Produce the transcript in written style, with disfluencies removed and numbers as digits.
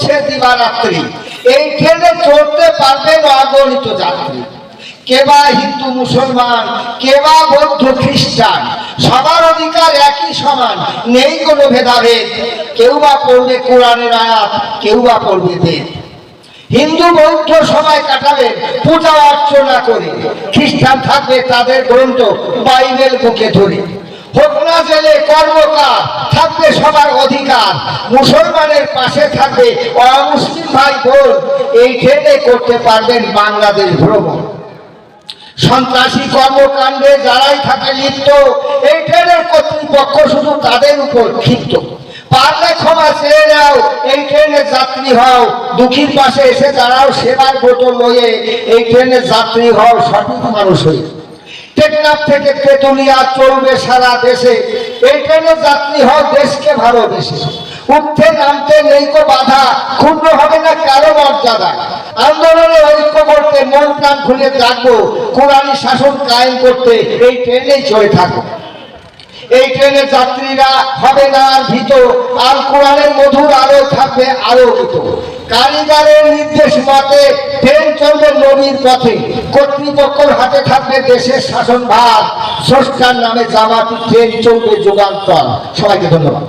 ঘুরছে দিবারাত্রি। এই ট্রেনে চড়তে পারবেন অগণিত যাত্রী। কে বা হিন্দু মুসলমান, কে বা বৌদ্ধ খ্রিস্টান, সবার অধিকার একই সমান, নেই কোনো ভেদাভেদ। কেউ বা পড়বে কোরআনের আয়াত, কেউ বা পড়বে বেদ। হিন্দু বৌদ্ধ সময় কাটাবে পূজা অর্চনা করে, খ্রিস্টান থাকবে তাদের গ্রন্থ বাইবেল বুকে ধরে। হোক না জেলে কর্মকার, থাকবে সবার অধিকার, মুসলমানের পাশে থাকবে অমুসলিম ভাই বোন। এই ট্রেনে করতে পারবেন বাংলাদেশ ভ্রমণ। সন্ত্রাসী কর্মকাণ্ডে যারাই থাকে লিপ্ত, এই ট্রেনের কর্তৃপক্ষ শুধু তাদের উপর ক্ষিপ্ত। পারলে ক্ষমা চেয়ে নাও, এই ট্রেনে যাত্রী হও, দুঃখীর পাশে এসে দাঁড়াও সেবার বোতল লয়ে। এই ট্রেনে যাত্রী হও সঠিক মানুষ হয়ে। টেকনাফ থেকে তেতুলিয়া চলবে সারা দেশে, এই ট্রেনে যাত্রী হও দেশকে ভালোবেসে। উঠতে নামতে নেই কো বাধা, ক্ষুণ্ণ হবে না কারো মর্যাদা। আন্দোলনে ঐক্য করতে মন প্রাণ খুলে ডাকবো, কোরআনি শাসন কায়েম করতে এই ট্রেনেই চলে থাকো। এই ট্রেনে যাত্রীরা হবে না আর ভীত, আল কোরআনের মধুর আলো থাকবে আলোকিত। কারিগরের নির্দেশ মতে ট্রেন চলবে নবীর পথে, কর্তৃপক্ষের হাতে থাকবে দেশের শাসনভার। স্রষ্টার নামে জামাতি ট্রেন চলবে যুগান্তর। সবাইকে ধন্যবাদ।